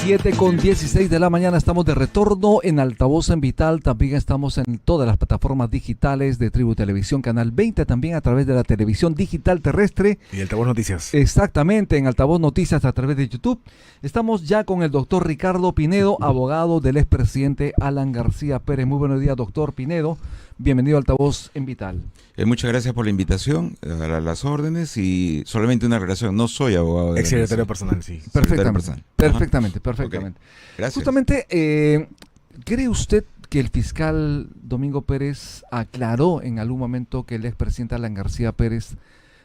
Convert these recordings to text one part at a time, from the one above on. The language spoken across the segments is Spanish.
7:16 de la mañana, estamos de retorno en Altavoz en Vital, también estamos en todas las plataformas digitales de Tribu Televisión, Canal 20, también a través de la televisión digital terrestre. Y Altavoz Noticias. Exactamente, en Altavoz Noticias a través de YouTube. Estamos ya con el doctor Ricardo Pinedo, abogado del expresidente Alan García Pérez. Muy buenos días, doctor Pinedo. Bienvenido a Altavoz en Vital. Muchas gracias por la invitación, a las órdenes, y solamente una relación, no soy abogado. Ex secretario personal, sí. Perfectamente, perfectamente. Okay. Gracias. Justamente, ¿cree usted que el fiscal Domingo Pérez aclaró en algún momento que el expresidente Alan García Pérez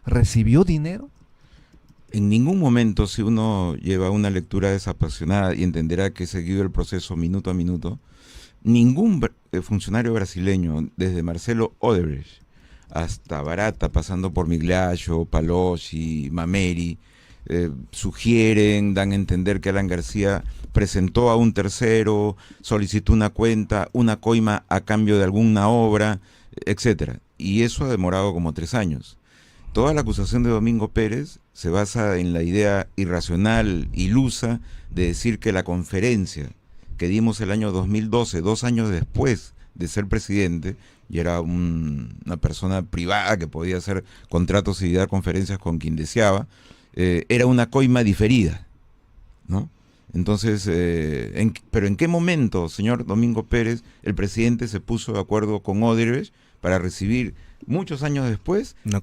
recibió dinero? En ningún momento, si uno lleva una lectura desapasionada y entenderá que he seguido el proceso minuto a minuto, ningún funcionario brasileño, desde Marcelo Odebrecht hasta Barata, pasando por Migliaccio, Palocci, Mameri, sugieren, dan a entender que Alan García presentó a un tercero, solicitó una cuenta, una coima a cambio de alguna obra, etcétera. Y eso ha demorado como 3 años. Toda la acusación de Domingo Pérez se basa en la idea irracional, ilusa, de decir que la conferencia que dimos el año 2012, 2 años después de ser presidente, y era una persona privada que podía hacer contratos y dar conferencias con quien deseaba, era una coima diferida, ¿no? Entonces, pero ¿en qué momento, señor Domingo Pérez, el presidente se puso de acuerdo con Odebrecht para recibir muchos años después una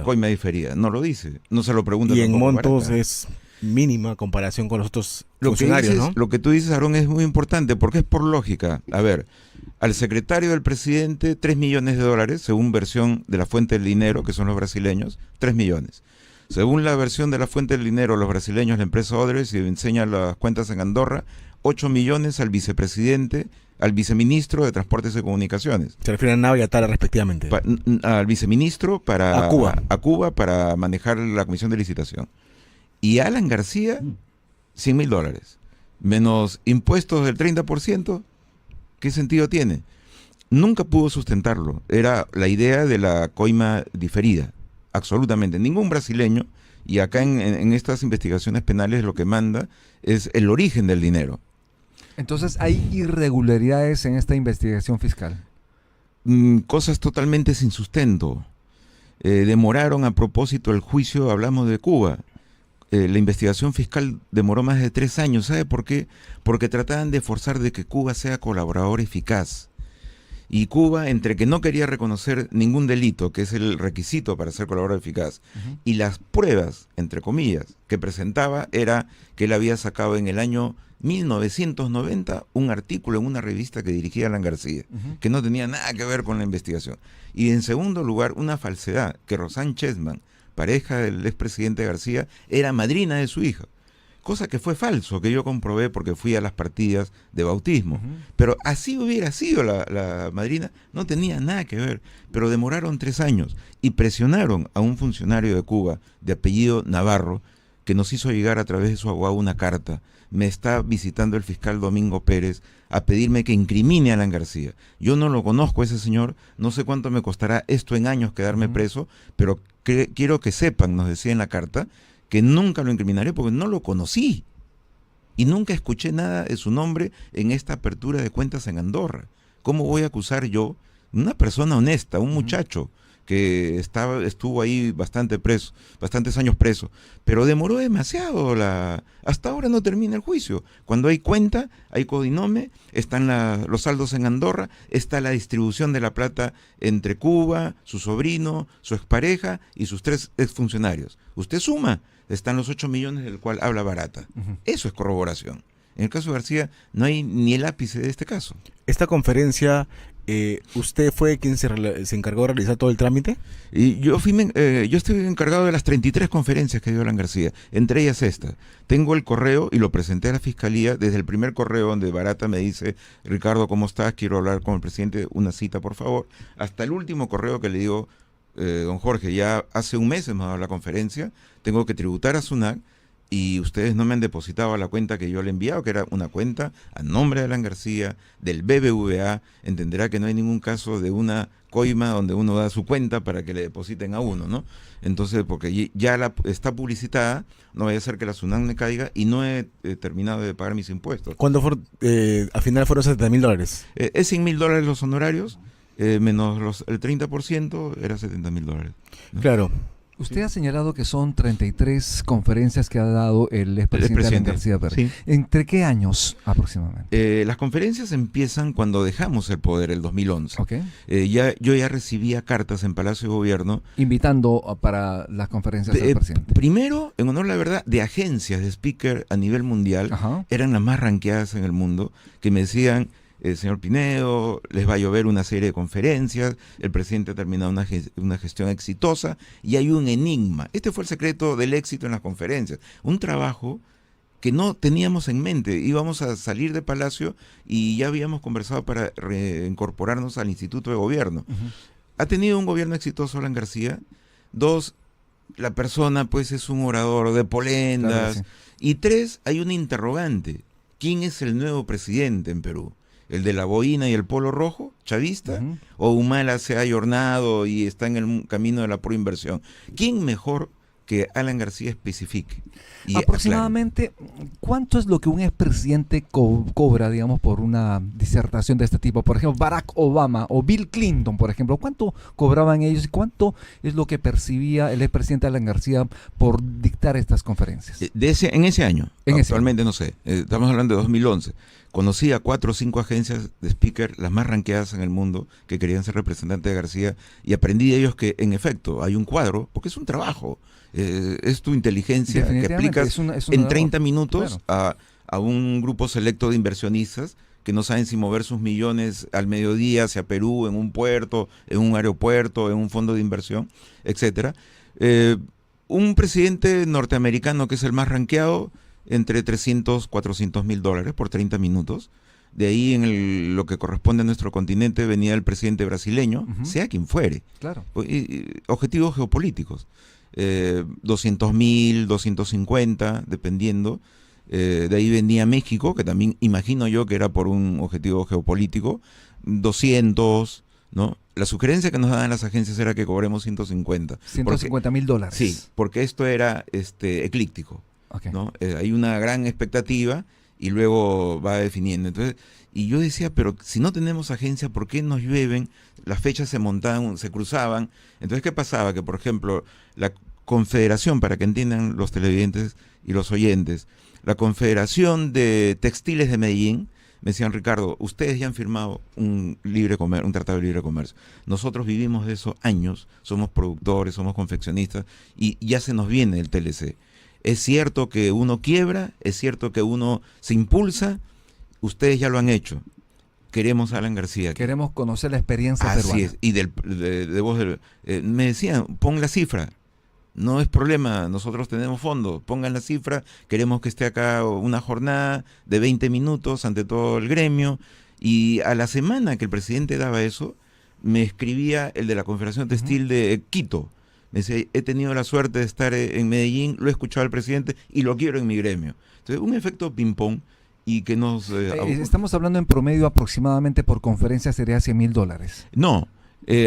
coima diferida? No lo dice, no se lo pregunta. Y en montos es mínima comparación con los otros funcionarios, ¿no? Lo que tú dices, Aarón, es muy importante porque es por lógica. A ver, al secretario del presidente, $3 millones, según versión de la fuente del dinero, que son los brasileños, 3 millones. Según la versión de la fuente del dinero, los brasileños, la empresa Odebrecht, y enseña las cuentas en Andorra, 8 millones al vicepresidente, al viceministro de Transportes y Comunicaciones. Se refiere a Nava y a Tala respectivamente. Al viceministro a Cuba para manejar la comisión de licitación. Y Alan García, $100.000, menos impuestos del 30%, ¿qué sentido tiene? Nunca pudo sustentarlo. Era la idea de la coima diferida, absolutamente. Ningún brasileño, y acá en estas investigaciones penales lo que manda es el origen del dinero. Entonces, ¿hay irregularidades en esta investigación fiscal? Cosas totalmente sin sustento. Demoraron a propósito el juicio, hablamos de Cuba. La investigación fiscal demoró más de 3 años. ¿Sabe por qué? Porque trataban de forzar de que Cuba sea colaborador eficaz. Y Cuba, entre que no quería reconocer ningún delito, que es el requisito para ser colaborador eficaz, y las pruebas, entre comillas, que presentaba era que él había sacado en el año 1990 un artículo en una revista que dirigía Alan García, que no tenía nada que ver con la investigación. Y en segundo lugar, una falsedad, que Rosanne Chessman, pareja del expresidente García, era madrina de su hija. Cosa que fue falso, que yo comprobé porque fui a las partidas de bautismo. Pero así hubiera sido la madrina, no tenía nada que ver. Pero demoraron 3 años y presionaron a un funcionario de Cuba de apellido Navarro, que nos hizo llegar a través de su abogado una carta. Me está visitando el fiscal Domingo Pérez a pedirme que incrimine a Alan García. Yo no lo conozco a ese señor, no sé cuánto me costará esto en años quedarme preso, pero quiero que sepan, nos decía en la carta, que nunca lo incriminaré porque no lo conocí y nunca escuché nada de su nombre en esta apertura de cuentas en Andorra. ¿Cómo voy a acusar yo, una persona honesta, un muchacho que estuvo ahí bastantes años preso, pero demoró demasiado, hasta ahora no termina el juicio? Cuando hay cuenta, hay codinome, están los saldos en Andorra, está la distribución de la plata entre Cuba, su sobrino, su expareja y sus 3 exfuncionarios. Usted suma, están los 8 millones del cual habla Barata. Eso es corroboración. En el caso de García no hay ni el ápice de este caso. Esta conferencia, ¿usted fue quien se encargó de realizar todo el trámite? Y yo estoy encargado de las 33 conferencias que dio Alan García, entre ellas esta. Tengo el correo y lo presenté a la fiscalía desde el primer correo donde Barata me dice: Ricardo, ¿cómo estás? Quiero hablar con el presidente, una cita, por favor. Hasta el último correo que le digo: don Jorge, ya hace un mes hemos dado la conferencia, tengo que tributar a SUNAT y ustedes no me han depositado a la cuenta que yo le he enviado, que era una cuenta a nombre de Alan García, del BBVA. Entenderá que no hay ningún caso de una coima donde uno da su cuenta para que le depositen a uno, ¿no? Entonces, porque ya está publicitada, no vaya a ser que la SUNAT me caiga y no he terminado de pagar mis impuestos. ¿Cuándo al final fueron $70.000? Es $100.000 los honorarios, menos el 30% era $70.000. ¿no? Claro. Usted ha señalado que son 33 conferencias que ha dado el expresidente Alan García Pérez. Sí. ¿Entre qué años aproximadamente? Las conferencias empiezan cuando dejamos el poder, el 2011. Ok. Yo ya recibía cartas en Palacio de Gobierno. Invitando para las conferencias del presidente. Primero, en honor a la verdad, de agencias de speaker a nivel mundial, Ajá. eran las más ranqueadas en el mundo, que me decían, señor Pinedo, les va a llover una serie de conferencias, el presidente ha terminado una gestión exitosa y hay un enigma. Este fue el secreto del éxito en las conferencias. Un trabajo que no teníamos en mente. Íbamos a salir de Palacio y ya habíamos conversado para reincorporarnos al Instituto de Gobierno. Uh-huh. Ha tenido un gobierno exitoso Alan García. 2, la persona pues es un orador de polendas. Claro, sí. Y 3, hay una interrogante. ¿Quién es el nuevo presidente en Perú? ¿El de la boina y el polo rojo, chavista? Uh-huh. ¿O Humala se ha ayornado y está en el camino de la proinversión? ¿Quién mejor que Alan García especifique? Y aproximadamente, ¿cuánto es lo que un expresidente cobra, digamos, por una disertación de este tipo? Por ejemplo, Barack Obama o Bill Clinton, por ejemplo, ¿cuánto cobraban ellos y cuánto es lo que percibía el expresidente Alan García por dictar estas conferencias? En ese año, actualmente año. no sé, estamos hablando de 2011. Conocí a 4 o 5 agencias de speaker, las más ranqueadas en el mundo, que querían ser representantes de García, y aprendí de ellos que, en efecto, hay un cuadro, porque es un trabajo, es tu inteligencia que aplicas en 30 minutos, claro, a un grupo selecto de inversionistas que no saben si mover sus millones al mediodía hacia Perú, en un puerto, en un aeropuerto, en un fondo de inversión, etcétera. Un presidente norteamericano que es el más ranqueado, entre 300, 400 mil dólares por 30 minutos. De ahí, en lo que corresponde a nuestro continente, venía el presidente brasileño, uh-huh, sea quien fuere. Claro. Objetivos geopolíticos. 200.000, 250, dependiendo. De ahí venía México, que también imagino yo que era por un objetivo geopolítico. 200, ¿no? La sugerencia que nos daban las agencias era que cobremos 150. $150.000. Sí, porque esto era eclíptico. Okay. ¿No? Hay una gran expectativa y luego va definiendo. Entonces, y yo decía, pero si no tenemos agencia, ¿por qué nos llueven? Las fechas se montaban, se cruzaban. Entonces, ¿qué pasaba? Que, por ejemplo, la Confederación, para que entiendan los televidentes y los oyentes, la Confederación de Textiles de Medellín, me decían, Ricardo, ustedes ya han firmado un tratado de libre comercio. Nosotros vivimos de eso años, somos productores, somos confeccionistas, y ya se nos viene el TLC. Es cierto que uno quiebra, es cierto que uno se impulsa, ustedes ya lo han hecho. Queremos a Alan García. Queremos conocer la experiencia peruana. Así es, y de voz me decían, pon la cifra, no es problema, nosotros tenemos fondos, pongan la cifra, queremos que esté acá una jornada de 20 minutos ante todo el gremio, y a la semana que el presidente daba eso, me escribía el de la Confederación Textil de Quito. Me dice, he tenido la suerte de estar en Medellín, lo he escuchado al presidente y lo quiero en mi gremio. Entonces, un efecto ping-pong y que nos... estamos hablando en promedio aproximadamente por conferencia sería $100.000. No,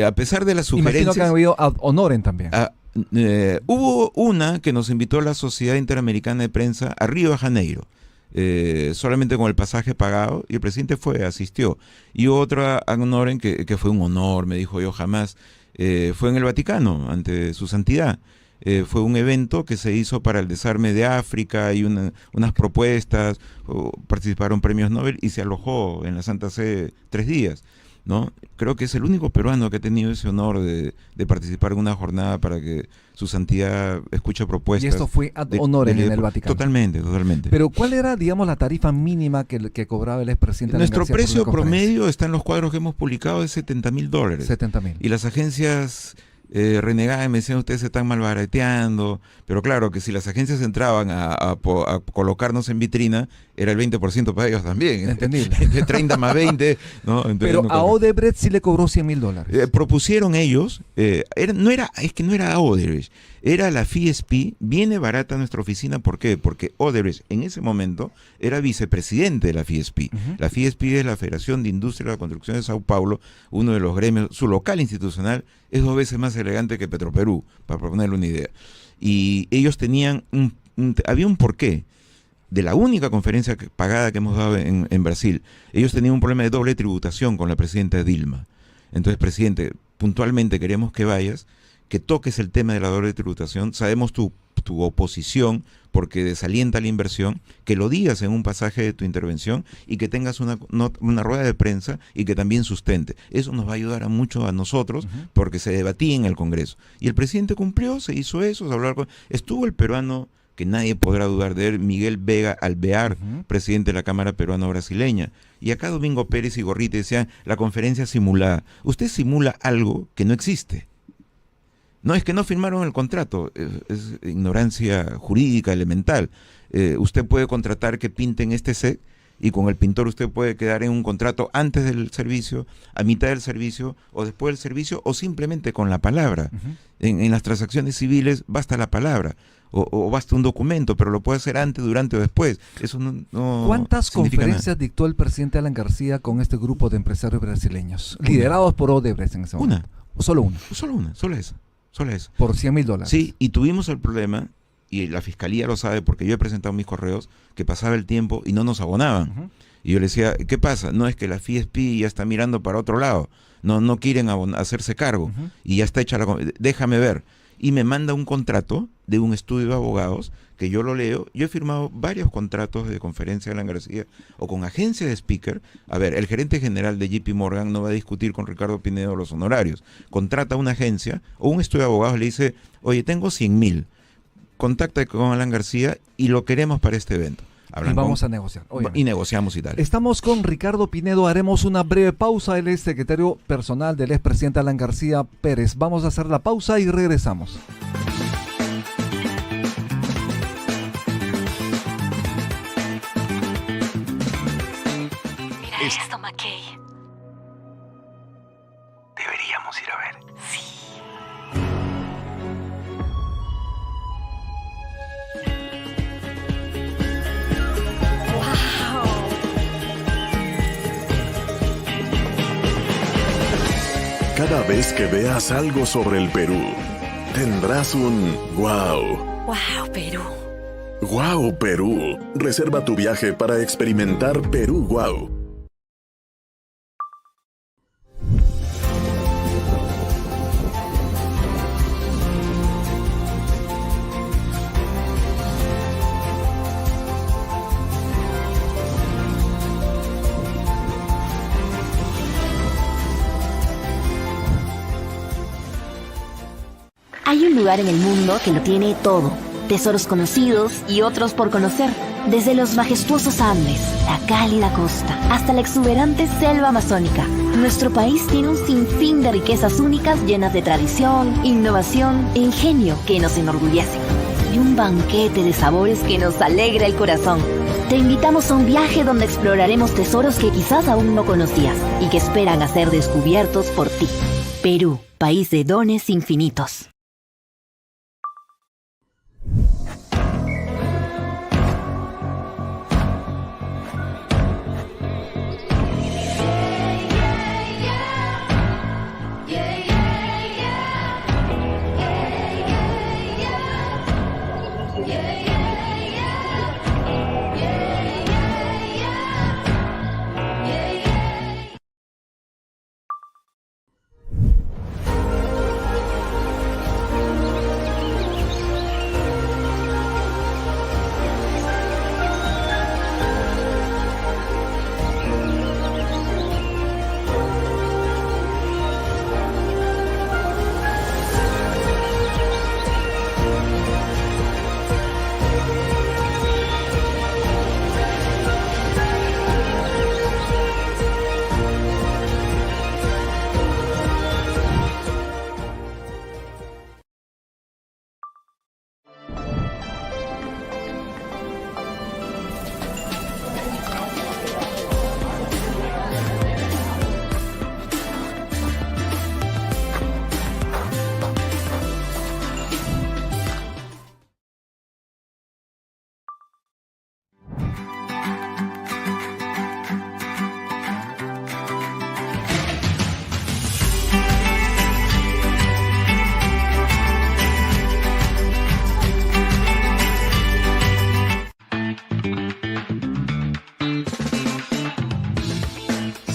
a pesar de las sugerencias... Imagino que han habido ad honorem también. Hubo una que nos invitó la Sociedad Interamericana de Prensa a Río de Janeiro, solamente con el pasaje pagado, y el presidente asistió. Y otra ad honorem que fue un honor, me dijo yo jamás... fue en el Vaticano, ante su santidad. Fue un evento que se hizo para el desarme de África y unas propuestas, participaron premios Nobel y se alojó en la Santa Sede 3 días, ¿no? Creo que es el único peruano que ha tenido ese honor de participar en una jornada para que su santidad escuche propuestas. Y esto fue ad honorem en el Vaticano. Totalmente. Pero ¿cuál era, digamos, la tarifa mínima que cobraba el expresidente? Nuestro precio promedio está en los cuadros que hemos publicado de $70.000. 70.000. Y las agencias renegaban y me decían, ustedes se están malbarateando, pero claro que si las agencias entraban a colocarnos en vitrina, era el 20% para ellos también. Entendible. De 30 más 20, ¿no? Entonces, Pero no a Odebrecht sí le cobró $100,000. propusieron ellos, no era a Odebrecht, era la FIESP, viene barata a nuestra oficina, ¿por qué? Porque Odebrecht en ese momento era vicepresidente de la FIESP. La FIESP es la Federación de Industria de la Construcción de Sao Paulo, uno de los gremios, su local institucional es 2 veces más elegante que Petroperú, para ponerle una idea. Y ellos tenían, había un porqué. De la única conferencia pagada que hemos dado en Brasil, ellos tenían un problema de doble tributación con la presidenta Dilma. Entonces, presidente, puntualmente queremos que vayas, que toques el tema de la doble tributación, sabemos tu oposición porque desalienta la inversión, que lo digas en un pasaje de tu intervención y que tengas una rueda de prensa y que también sustente. Eso nos va a ayudar mucho a nosotros porque se debatía en el Congreso. Y el presidente cumplió, se hizo eso, estuvo el peruano que nadie podrá dudar de él, Miguel Vega Alvear, presidente de la Cámara Peruano-Brasileña. Y acá Domingo Pérez y Gorriti decían, la conferencia simulada. Usted simula algo que no existe. No, es que no firmaron el contrato, es ignorancia jurídica elemental. Usted puede contratar que pinten este set y con el pintor usted puede quedar en un contrato antes del servicio, a mitad del servicio o después del servicio o simplemente con la palabra. En las transacciones civiles basta la palabra o basta un documento, pero lo puede hacer antes, durante o después. Eso no ¿Cuántas significa conferencias nada. dictó el presidente Alan García con este grupo de empresarios brasileños, liderados por Odebrecht en ese momento? ¿O solo una? Solo esa. Por $100,000. Sí, y tuvimos el problema, y la fiscalía lo sabe porque yo he presentado mis correos, que pasaba el tiempo y no nos abonaban. Y yo le decía, ¿qué pasa? No, es que la FIESP ya está mirando para otro lado, no quieren hacerse cargo, y ya está hecha déjame ver. Y me manda un contrato de un estudio de abogados, que yo lo leo. Yo he firmado varios contratos de conferencia de Alan García, o con agencia de speaker. A ver, el gerente general de JP Morgan no va a discutir con Ricardo Pinedo los honorarios. Contrata una agencia, o un estudio de abogados le dice, oye, tengo 100,000, contacta con Alan García y lo queremos para este evento. Y vamos a negociar. Y negociamos y tal. Estamos con Ricardo Pinedo, haremos una breve pausa. Él es secretario personal del expresidente Alan García Pérez. Vamos a hacer la pausa y regresamos. Mira esto, McKay. Deberíamos ir a ver. Cada vez que veas algo sobre el Perú, tendrás un wow. ¡Wow, Perú! Wow, Perú. Reserva tu viaje para experimentar Perú Wow. Hay un lugar en el mundo que lo tiene todo. Tesoros conocidos y otros por conocer. Desde los majestuosos Andes, la cálida costa, hasta la exuberante selva amazónica. Nuestro país tiene un sinfín de riquezas únicas llenas de tradición, innovación e ingenio que nos enorgullecen. Y un banquete de sabores que nos alegra el corazón. Te invitamos a un viaje donde exploraremos tesoros que quizás aún no conocías y que esperan a ser descubiertos por ti. Perú, país de dones infinitos.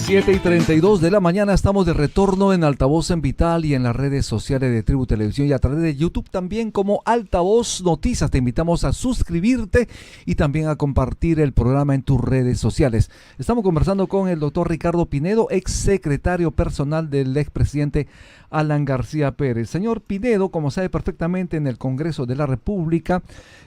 7:32 de la mañana, estamos de retorno en Altavoz en Vital y en las redes sociales de Tribu Televisión y a través de YouTube también como Altavoz Noticias. Te invitamos a suscribirte y también a compartir el programa en tus redes sociales. Estamos conversando con el doctor Ricardo Pinedo, ex secretario personal del expresidente Alan García Pérez. Señor Pinedo, como sabe perfectamente, en el Congreso de la República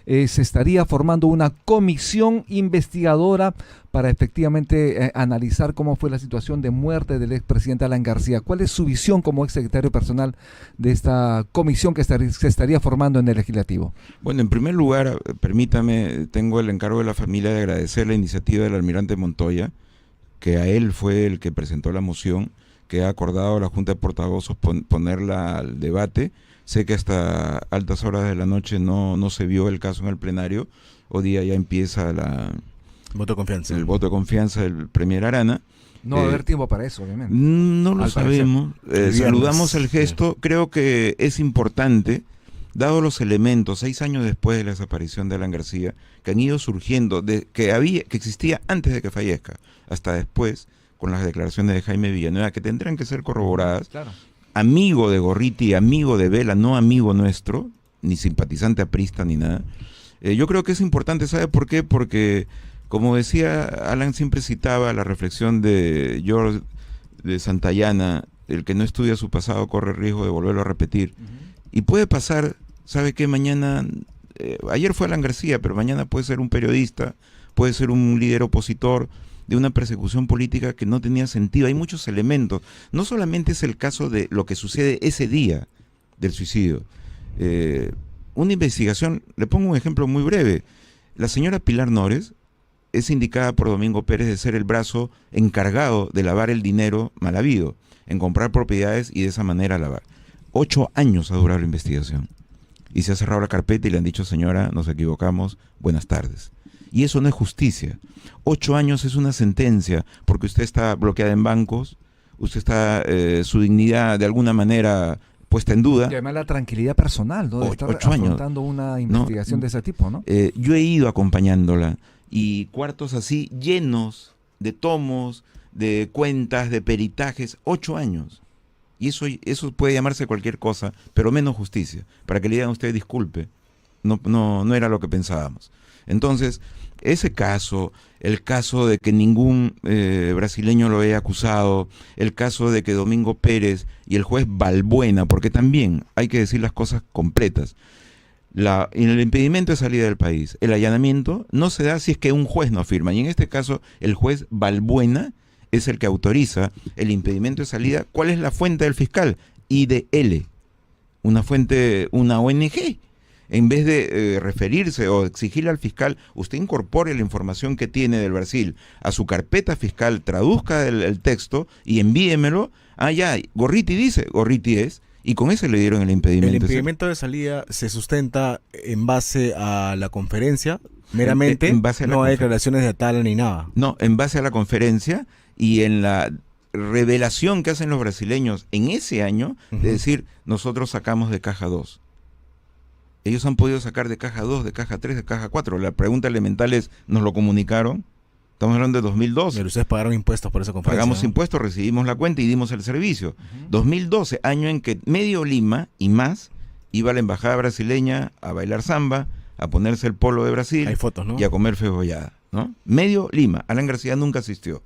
se estaría formando una comisión investigadora para efectivamente analizar cómo fue la situación de muerte del expresidente Alan García. ¿Cuál es su visión como exsecretario personal de esta comisión que se estaría formando en el Legislativo? Bueno, en primer lugar, permítame, tengo el encargo de la familia de agradecer la iniciativa del almirante Montoya, que a él fue el que presentó la moción, que ha acordado la Junta de Portavoces ponerla al debate. Sé que hasta altas horas de la noche no se vio el caso en el plenario. Hoy día ya empieza Voto de confianza. el voto de confianza del Premier Arana. No va a haber tiempo para eso, obviamente. No lo Al sabemos. Saludamos el gesto. Sí. Creo que es importante, dado los elementos, 6 años después de la desaparición de Alan García, que han ido surgiendo, que existía antes de que fallezca, hasta después, con las declaraciones de Jaime Villanueva, que tendrán que ser corroboradas. Claro. Amigo de Gorriti, amigo de Vela, no amigo nuestro, ni simpatizante aprista ni nada. Yo creo que es importante, ¿sabe por qué? Porque, como decía, Alan siempre citaba la reflexión de George de Santayana, el que no estudia su pasado corre el riesgo de volverlo a repetir. Y puede pasar, ¿sabe qué? Mañana, ayer fue Alan García, pero mañana puede ser un periodista, puede ser un líder opositor de una persecución política que no tenía sentido. Hay muchos elementos. No solamente es el caso de lo que sucede ese día del suicidio. Una investigación, le pongo un ejemplo muy breve. La señora Pilar Nores es indicada por Domingo Pérez de ser el brazo encargado de lavar el dinero mal habido, en comprar propiedades y de esa manera lavar. 8 años ha durado la investigación. Y se ha cerrado la carpeta y le han dicho, señora, nos equivocamos, buenas tardes. Y eso no es justicia. 8 años es una sentencia, porque usted está bloqueada en bancos, usted está, su dignidad de alguna manera puesta en duda. Y además la tranquilidad personal, ¿no? De estar 8 años. afrontando una investigación de ese tipo, ¿no? Yo he ido acompañándola y cuartos así llenos de tomos, de cuentas, de peritajes, 8 años. Y eso puede llamarse cualquier cosa, pero menos justicia. Para que le digan a usted, disculpe, no era lo que pensábamos. Entonces, ese caso, el caso de que ningún brasileño lo haya acusado, el caso de que Domingo Pérez y el juez Balbuena, porque también hay que decir las cosas completas, en el impedimento de salida del país, el allanamiento no se da si es que un juez no firma, y en este caso el juez Balbuena es el que autoriza el impedimento de salida. ¿Cuál es la fuente del fiscal? IDL, una ONG. En vez de referirse o exigirle al fiscal, usted incorpore la información que tiene del Brasil a su carpeta fiscal, traduzca el texto y envíemelo. Ya, Gorriti dice, Gorriti es, y con eso le dieron el impedimento. El impedimento de salida se sustenta en base a la conferencia, meramente, no hay declaraciones de Atala ni nada. No, en base a la conferencia y en la revelación que hacen los brasileños en ese año, de decir, nosotros sacamos de caja 2. Ellos han podido sacar de caja 2, de caja 3, de caja 4. La pregunta elemental es, ¿nos lo comunicaron? Estamos hablando de 2012. Pero ustedes pagaron impuestos por esa conferencia. Pagamos impuestos, recibimos la cuenta y dimos el servicio. 2012, año en que medio Lima y más iba a la embajada brasileña a bailar samba, a ponerse el polo de Brasil. Hay fotos, ¿no? Y a comer feijoada, ¿no? Medio Lima. Alan García nunca asistió.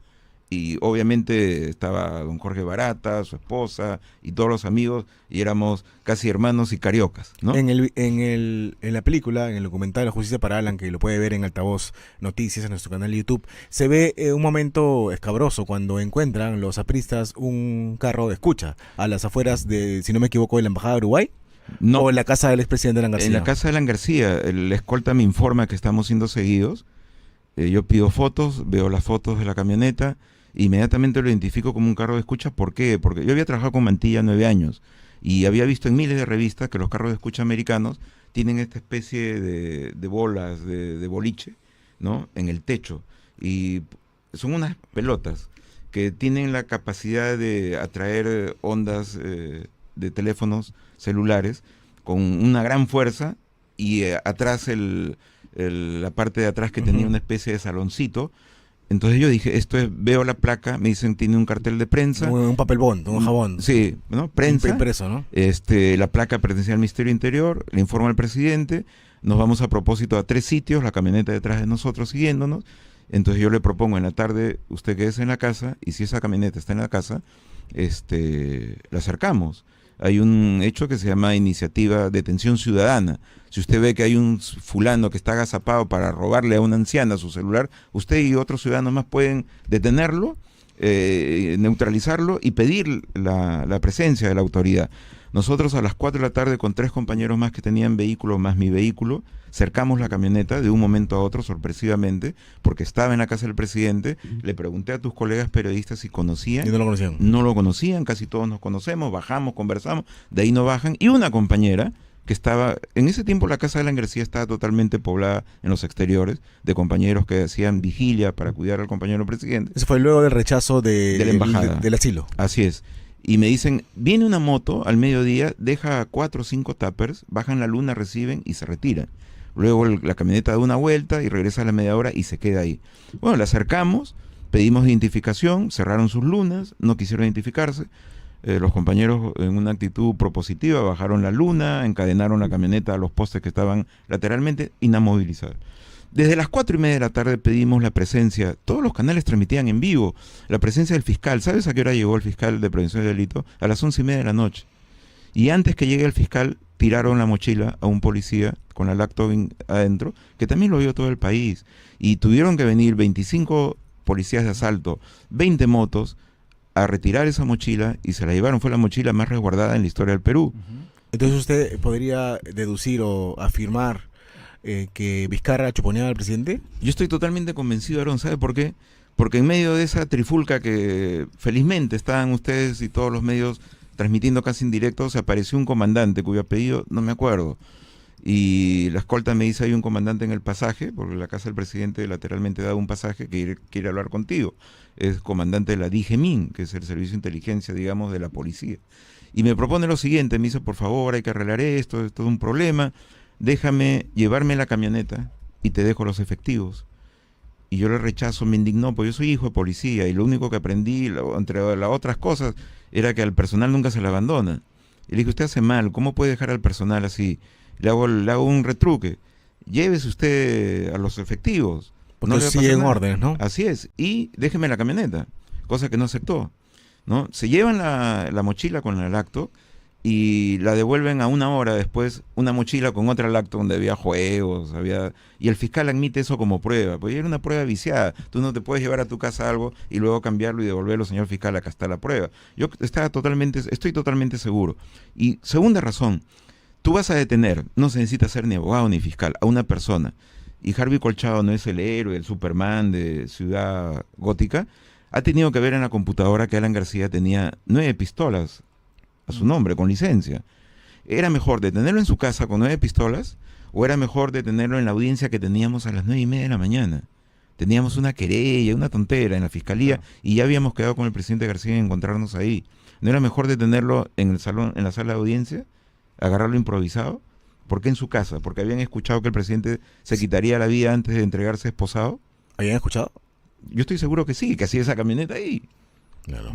Y obviamente estaba don Jorge Barata, su esposa y todos los amigos, y éramos casi hermanos y cariocas, ¿no? En la película, en el documental La Justicia para Alan, que lo puede ver en Altavoz Noticias, en nuestro canal de YouTube, se ve un momento escabroso cuando encuentran los apristas un carro de escucha a las afueras de, si no me equivoco, de la Embajada de Uruguay. No, o en la casa del expresidente Alan García. En la casa de Alan García, el escolta me informa que estamos siendo seguidos. Yo pido fotos, veo las fotos de la camioneta, inmediatamente lo identifico como un carro de escucha. ¿Por qué? Porque yo había trabajado con Mantilla 9 años y había visto en miles de revistas que los carros de escucha americanos tienen esta especie de bolas, de boliche, ¿no? En el techo, y son unas pelotas que tienen la capacidad de atraer ondas de teléfonos celulares con una gran fuerza, y atrás la parte de atrás que tenía una especie de saloncito. Entonces yo dije, veo la placa, me dicen, tiene un cartel de prensa. Un papel bond, un jabón. Sí, ¿no? Prensa. Impreso, ¿no? La placa pertenece al Ministerio Interior, le informa al presidente, nos vamos a propósito a 3 sitios, la camioneta detrás de nosotros siguiéndonos. Entonces yo le propongo en la tarde, usted quédese en la casa, y si esa camioneta está en la casa, la acercamos. Hay un hecho que se llama iniciativa detención ciudadana. Si usted ve que hay un fulano que está agazapado para robarle a una anciana su celular, usted y otros ciudadanos más pueden detenerlo, neutralizarlo y pedir la presencia de la autoridad. Nosotros a las 4 de la tarde con 3 compañeros más que tenían vehículo más mi vehículo, cercamos la camioneta de un momento a otro sorpresivamente, porque estaba en la casa del presidente. Le pregunté a tus colegas periodistas si conocían. Y no lo conocían. No lo conocían, casi todos nos conocemos, bajamos, conversamos, de ahí no bajan. Y una compañera que estaba, en ese tiempo la Casa de la Engresía estaba totalmente poblada en los exteriores, de compañeros que hacían vigilia para cuidar al compañero presidente. Eso fue luego del rechazo de la embajada. Del asilo. Así es. Y me dicen, viene una moto al mediodía, deja 4 o 5 tuppers, bajan la luna, reciben y se retiran. Luego la camioneta da una vuelta y regresa a la media hora y se queda ahí. Bueno, la acercamos, pedimos identificación, cerraron sus lunas, no quisieron identificarse. Los compañeros, en una actitud propositiva, bajaron la luna, encadenaron la camioneta a los postes que estaban lateralmente, inamovilizados. Desde las 4:30 de la tarde pedimos la presencia, todos los canales transmitían en vivo, la presencia del fiscal. ¿Sabes a qué hora llegó el fiscal de prevención de delito? A las 11:30 de la noche. Y antes que llegue el fiscal, tiraron la mochila a un policía con la lacto adentro, que también lo vio todo el país. Y tuvieron que venir 25 policías de asalto, 20 motos, a retirar esa mochila y se la llevaron. Fue la mochila más resguardada en la historia del Perú. Entonces usted podría deducir o afirmar que Vizcarra chuponeaba al presidente. Yo estoy totalmente convencido, Aarón. ¿Sabe por qué? Porque en medio de esa trifulca que felizmente estaban ustedes y todos los medios transmitiendo casi en directo, se apareció un comandante cuyo apellido no me acuerdo. Y la escolta me dice, hay un comandante en el pasaje, porque la casa del presidente lateralmente da un pasaje que quiere hablar contigo. Es comandante de la DIGEMIN, que es el servicio de inteligencia, digamos, de la policía. Y me propone lo siguiente, me dice, por favor, hay que arreglar esto es un problema. Déjame llevarme la camioneta y te dejo los efectivos. Y yo le rechazo, me indignó, porque yo soy hijo de policía y lo único que aprendí, entre las otras cosas, era que al personal nunca se le abandona. Y le dije, usted hace mal, ¿cómo puede dejar al personal así? Le hago un retruque. Llévese usted a los efectivos. Porque no siguen órdenes, ¿no? Así es. Y déjeme la camioneta, cosa que no aceptó, ¿no? Se llevan la mochila con el lacto y la devuelven a 1 hora después, una mochila con otra lacto donde había juegos, y el fiscal admite eso como prueba, porque era una prueba viciada. Tú no te puedes llevar a tu casa algo y luego cambiarlo y devolverlo, señor fiscal, acá está la prueba. Yo estoy totalmente seguro. Y segunda razón, tú vas a detener, no se necesita ser ni abogado ni fiscal, a una persona, y Harvey Colchado no es el héroe, el Superman de Ciudad Gótica. Ha tenido que ver en la computadora que Alan García tenía 9 pistolas a su nombre, con licencia. ¿Era mejor detenerlo en su casa con 9 pistolas o era mejor detenerlo en la audiencia que teníamos a las 9:30 de la mañana? Teníamos una querella, una tontera en la fiscalía y ya habíamos quedado con el presidente García en encontrarnos ahí. ¿No era mejor detenerlo en el salón, en la sala de audiencia? ¿Agarrarlo improvisado? ¿Por qué en su casa? ¿Porque habían escuchado que el presidente se quitaría la vida antes de entregarse esposado? ¿Habían escuchado? Yo estoy seguro que sí, que hacía esa camioneta ahí. Claro.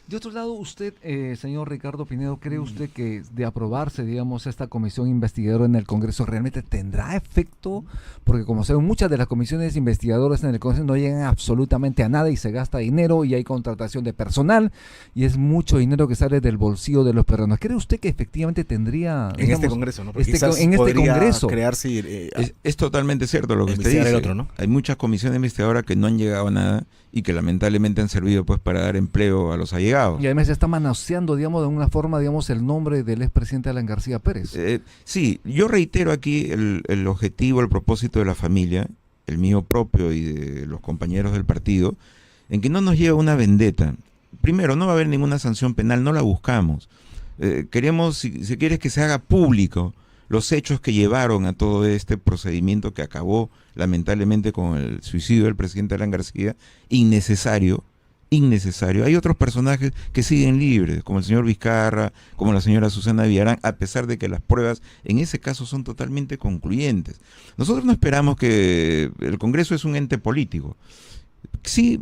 De otro lado, usted, señor Ricardo Pinedo, ¿cree usted que de aprobarse, digamos, esta comisión investigadora en el Congreso realmente tendrá efecto? Porque como saben, muchas de las comisiones investigadoras en el Congreso no llegan absolutamente a nada y se gasta dinero y hay contratación de personal y es mucho dinero que sale del bolsillo de los peruanos. ¿Cree usted que efectivamente tendría, en este Congreso, ¿no? Porque en este Congreso crearse es totalmente cierto lo que usted dice. El otro, ¿no? Hay muchas comisiones investigadoras que no han llegado a nada y que lamentablemente han servido pues para dar empleo a los allegados. Y además se está manoseando, digamos, de una forma, digamos, el nombre del expresidente Alan García Pérez. Sí, yo reitero aquí el objetivo, el propósito de la familia, el mío propio y de los compañeros del partido, en que no nos lleve una vendetta. Primero, no va a haber ninguna sanción penal, no la buscamos. Queremos, si quieres, que se haga público los hechos que llevaron a todo este procedimiento que acabó lamentablemente con el suicidio del presidente Alan García, innecesario. Hay otros personajes que siguen libres, como el señor Vizcarra, como la señora Susana Villarán, a pesar de que las pruebas en ese caso son totalmente concluyentes. Nosotros no esperamos que el Congreso es un ente político. sí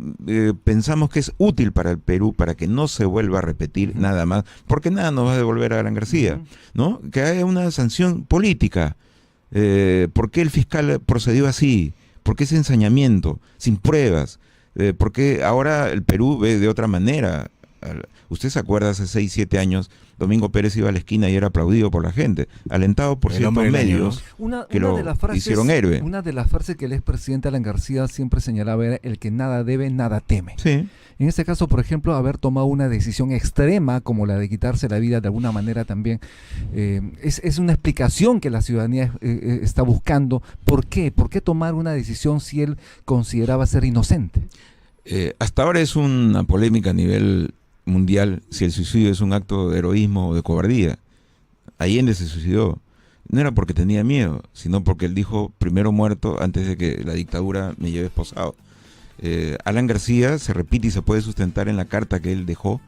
pensamos que es útil para el Perú, para que no se vuelva a repetir nada más, porque nada nos va a devolver a Alan García, ¿no? Que haya una sanción política. ¿Por qué el fiscal procedió así? ¿Por qué ese ensañamiento? Sin pruebas. ¿Por qué ahora el Perú ve de otra manera? Usted se acuerda, hace 6, 7 años, Domingo Pérez iba a la esquina y era aplaudido por la gente, alentado por El ciertos hombre del año, medios que Una lo de las frases, hicieron héroe. Una de las frases que el expresidente Alan García siempre señalaba era: el que nada debe, nada teme. Sí. En este caso, por ejemplo, haber tomado una decisión extrema como la de quitarse la vida de alguna manera también es una explicación que la ciudadanía está buscando. ¿Por qué? ¿Por qué tomar una decisión si él consideraba ser inocente? Hasta ahora es una polémica a nivel mundial si el suicidio es un acto de heroísmo o de cobardía. Allende se suicidó. No era porque tenía miedo, sino porque él dijo: primero muerto antes de que la dictadura me lleve esposado. Alan García se repite y se puede sustentar en la carta que él dejó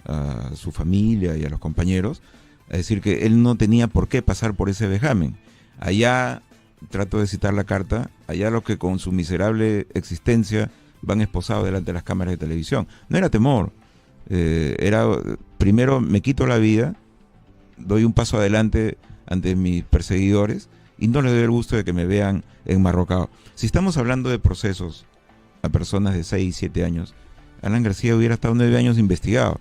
a su familia y a los compañeros, es decir, que él no tenía por qué pasar por ese vejamen. Allá, trato de citar la carta, allá los que con su miserable existencia van esposados delante de las cámaras de televisión. No era temor, era primero me quito la vida, doy un paso adelante ante mis perseguidores y no les doy el gusto de que me vean enmarrocado. Si estamos hablando de procesos a personas de 6, 7 años, Alan García hubiera estado 9 años investigado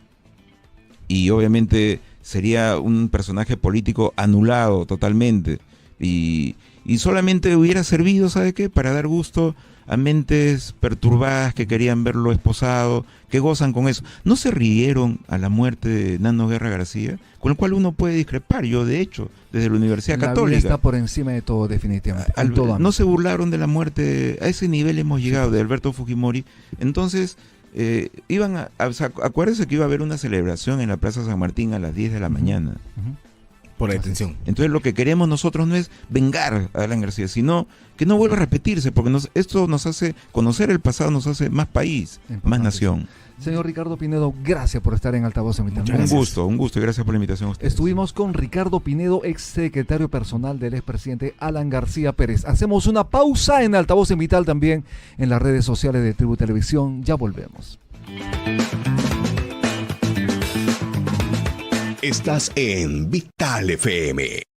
y obviamente sería un personaje político anulado totalmente y solamente hubiera servido, ¿sabe qué?, para dar gusto a mentes perturbadas que querían verlo esposado, que gozan con eso. ¿No se rieron a la muerte de Nano Guerra García? Con el cual uno puede discrepar. Yo, de hecho, desde la Universidad La Católica. vida está por encima de todo, definitivamente. No se burlaron de la muerte. A ese nivel hemos llegado, de Alberto Fujimori. Entonces, acuérdense que iba a haber una celebración en la Plaza San Martín a las 10 de la mañana. Por la detención. Entonces lo que queremos nosotros no es vengar a Alan García, sino que no vuelva a repetirse, porque esto nos hace conocer el pasado, nos hace más país, más nación. Señor Ricardo Pinedo, gracias por estar en Altavoz en Un gusto y gracias por la invitación a ustedes. Estuvimos con Ricardo Pinedo, ex secretario personal del expresidente Alan García Pérez. Hacemos una pausa en Altavoz en Vital, también en las redes sociales de Tribu Televisión. Ya volvemos. Estás en Vital FM.